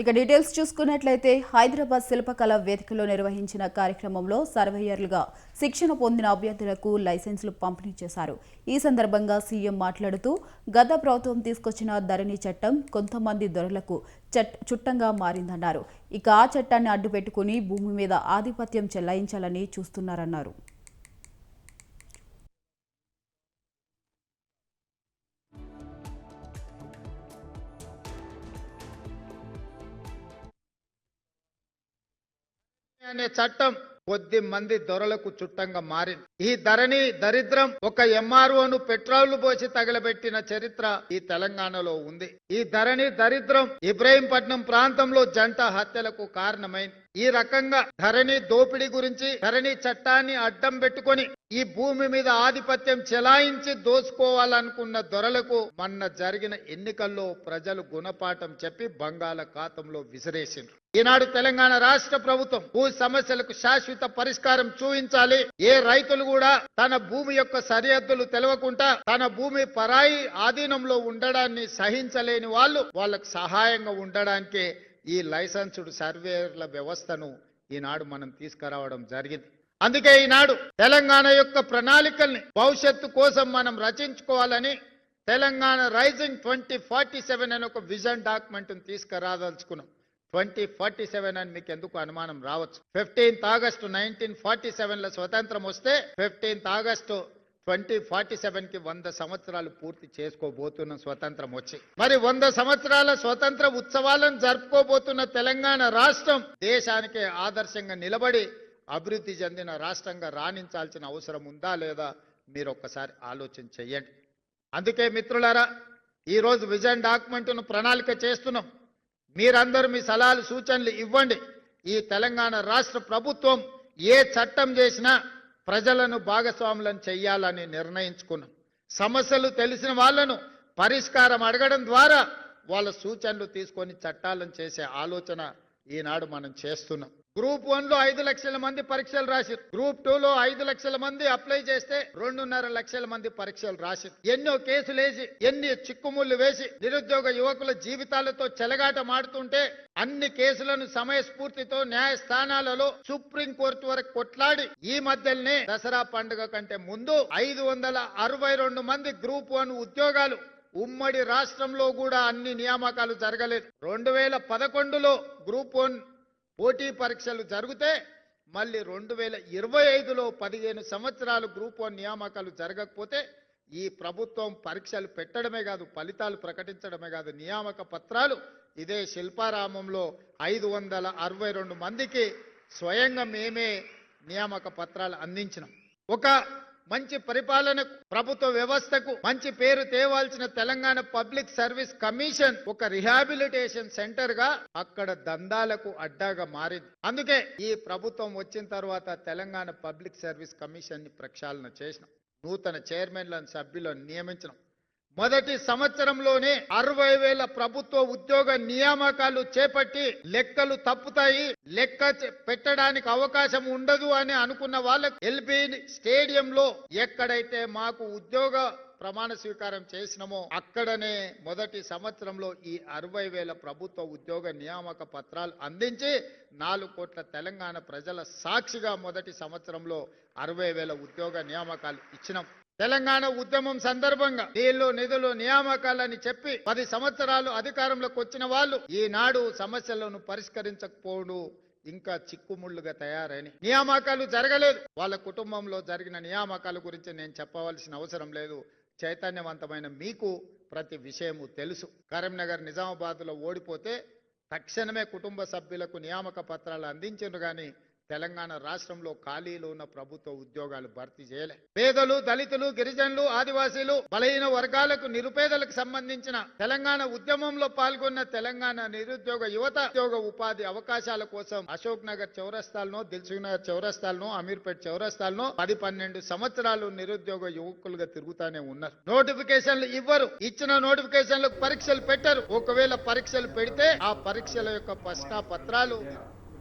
ఇక డీటెయిల్స్ చూసుకున్నట్లయితే హైదరాబాద్ శిల్పకళ వేదికలో నిర్వహించిన కార్యక్రమంలో సర్వేయర్లుగా శిక్షణ పొందిన అభ్యర్థులకు లైసెన్సులు పంపిణీ చేశారు. ఈ సందర్భంగా సీఎం మాట్లాడుతూ గత ప్రభుత్వం తీసుకొచ్చిన ధరణి చట్టం కొంతమంది దొరలకు చుట్టంగా మారిందన్నారు. ఇక ఆ చట్టాన్ని అడ్డుపెట్టుకుని భూమి మీద ఆధిపత్యం చెలాయించాలని చూస్తున్నారన్నారు. అనే చట్టం కొద్ది మంది దొరలకు చుట్టంగా మారింది. ఈ ధరణి దరిద్రం ఒక ఎంఆర్ఓను పెట్రోల్ పోసి తగలబెట్టిన చరిత్ర ఈ తెలంగాణలో ఉంది. ఈ ధరణి దరిద్రం ఇబ్రహీంపట్నం ప్రాంతంలో జంట హత్యలకు కారణమైంది. ఈ రకంగా ధరణి దోపిడీ గురించి ధరణి చట్టాన్ని అడ్డం పెట్టుకొని ఈ భూమి మీద ఆధిపత్యం చెలాయించి దోసుకోవాలనుకున్న దొరలకు మొన్న జరిగిన ఎన్నికల్లో ప్రజలు గుణపాఠం చెప్పి బంగాళాఖాతంలో విసిరేసిండ్రు. ఈనాడు తెలంగాణ రాష్ట్ర ప్రభుత్వం భూ సమస్యలకు శాశ్వత పరిష్కారం చూపించాలి. ఏ రైతులు కూడా తన భూమి యొక్క సరిహద్దులు తెలవకుండా తన భూమి పరాయి ఆధీనంలో ఉండడాన్ని సహించలేని వాళ్ళకు సహాయంగా ఉండడానికి ఈ లైసెన్స్డ్ సర్వేయర్ల వ్యవస్థను ఈనాడు మనం తీసుకురావడం జరిగింది. అందుకే ఈనాడు తెలంగాణ యొక్క ప్రణాళికల్ని భవిష్యత్తు కోసం మనం రచించుకోవాలని తెలంగాణ రైజింగ్ 2047 అనే ఒక విజన్ డాక్యుమెంట్ తీసుకురాదలుచుకున్నాం. 2047 అని మీకు ఎందుకు అనుమానం రావచ్చు. 15th August 1947లో స్వతంత్రం వస్తే 15th August 2047కి 100 సంవత్సరాలు పూర్తి చేసుకోబోతున్న స్వతంత్రం వచ్చి మరి 100 సంవత్సరాల స్వతంత్ర ఉత్సవాలను జరుపుకోబోతున్న తెలంగాణ రాష్ట్రం దేశానికి ఆదర్శంగా నిలబడి అభివృద్ధి చెందిన రాష్ట్రంగా రాణించాల్సిన అవసరం ఉందా లేదా మీరు ఒక్కసారి ఆలోచన చెయ్యండి. అందుకే మిత్రులారా ఈరోజు విజన్ డాక్యుమెంట్ను ప్రణాళిక చేస్తున్నాం. మీరందరూ మీ సలహాలు సూచనలు ఇవ్వండి. ఈ తెలంగాణ రాష్ట్ర ప్రభుత్వం ఏ చట్టం చేసినా ప్రజలను భాగస్వాములను చెయ్యాలని నిర్ణయించుకున్నాం. సమస్యలు తెలిసిన వాళ్ళను పరిష్కారం అడగడం ద్వారా వాళ్ళ సూచనలు తీసుకొని చట్టాలను చేసే ఆలోచన ఈనాడు మనం చేస్తున్నాం. గ్రూప్ 1లో 5 లక్షల మంది పరీక్షలు రాశారు. గ్రూప్ 2లో 5 లక్షల మంది అప్లై చేస్తే 2.5 లక్షల మంది పరీక్షలు రాశారు. ఎన్నో కేసులు వేసి ఎన్ని చిక్కుముళ్ళు వేసి నిరుద్యోగ యువకుల జీవితాలతో చెలగాట మాడుతుంటే అన్ని కేసులను సమయస్ఫూర్తితో న్యాయస్థానాలలో సుప్రీంకోర్టు వరకు కొట్లాడి ఈ మధ్యలోనే దసరా పండుగ కంటే ముందు 562 మంది గ్రూప్ 1 ఉద్యోగాలు ఉమ్మడి రాష్ట్రంలో కూడా అన్ని నియామకాలు జరగలేదు. 2011లో గ్రూప్ 1 పోటీ పరీక్షలు జరిగితే మళ్ళీ 2025లో 15 సంవత్సరాలు గ్రూప్ 1 నియామకాలు జరగకపోతే ఈ ప్రభుత్వం పరీక్షలు పెట్టడమే కాదు ఫలితాలు ప్రకటించడమే కాదు నియామక పత్రాలు ఇదే శిల్పారామంలో 562 మందికి స్వయంగా మేమే నియామక పత్రాలు అందించినాం. ఒక మంచి పరిపాలనకు ప్రభుత్వ వ్యవస్థకు మంచి పేరు తేవాల్సిన తెలంగాణ పబ్లిక్ సర్వీస్ కమిషన్ ఒక రిహాబిలిటేషన్ సెంటర్ గా అక్కడ దందాలకు అడ్డాగా మారింది. అందుకే ఈ ప్రభుత్వం వచ్చిన తర్వాత తెలంగాణ పబ్లిక్ సర్వీస్ కమిషన్ ని ప్రక్షాళన చేసినాం. నూతన చైర్మన్లను సభ్యులను నియమించినాం. మొదటి సంవత్సరంలోనే 60,000 ప్రభుత్వ ఉద్యోగ నియామకాలు చేపట్టి లెక్కలు తప్పుతాయి, లెక్క పెట్టడానికి అవకాశం ఉండదు అని అనుకున్న వాళ్ళకు ఎల్బీ స్టేడియంలో ఎక్కడైతే మాకు ఉద్యోగ ప్రమాణ స్వీకారం చేసినామో అక్కడనే మొదటి సంవత్సరంలో ఈ 60,000 ప్రభుత్వ ఉద్యోగ నియామక పత్రాలు అందించి 4 కోట్ల తెలంగాణ ప్రజల సాక్షిగా మొదటి సంవత్సరంలో 60,000 ఉద్యోగ నియామకాలు ఇచ్చినాం. తెలంగాణ ఉద్యమం సందర్భంగా నిధులు నియామకాలని చెప్పి 10 సంవత్సరాలు అధికారంలోకి వచ్చిన వాళ్ళు ఈనాడు సమస్యలను పరిష్కరించకపోవడం ఇంకా చిక్కుముళ్లుగా తయారైన నియామకాలు జరగలేదు. వాళ్ళ కుటుంబంలో జరిగిన నియామకాల గురించి నేను చెప్పవలసిన అవసరం లేదు. చైతన్యవంతమైన మీకు ప్రతి విషయము తెలుసు. కరీంనగర్ నిజామాబాద్లో ఓడిపోతే తక్షణమే కుటుంబ సభ్యులకు నియామక పత్రాలు అందించారు కానీ తెలంగాణ రాష్ట్రంలో ఖాళీలో ఉన్న ప్రభుత్వ ఉద్యోగాలు భర్తీ చేయలే. పేదలు, దళితులు, గిరిజనులు, ఆదివాసీలు, బలహీన వర్గాలకు, నిరుపేదలకు సంబంధించిన తెలంగాణ ఉద్యమంలో పాల్గొన్న తెలంగాణ నిరుద్యోగ యువత ఉద్యోగ ఉపాధి అవకాశాల కోసం అశోక్ నగర్ చౌరస్తాలను, దిల్సుఖ్ నగర్ చౌరస్తాలను, అమీర్పేట్ చౌరస్తాలను 10-12 సంవత్సరాలు నిరుద్యోగ యువకులుగా తిరుగుతానే ఉన్నారు. నోటిఫికేషన్లు ఇవ్వరు. ఇచ్చిన నోటిఫికేషన్లకు పరీక్షలు పెట్టరు. ఒకవేళ పరీక్షలు పెడితే ఆ పరీక్షల యొక్క ప్రశ్న పత్రాలు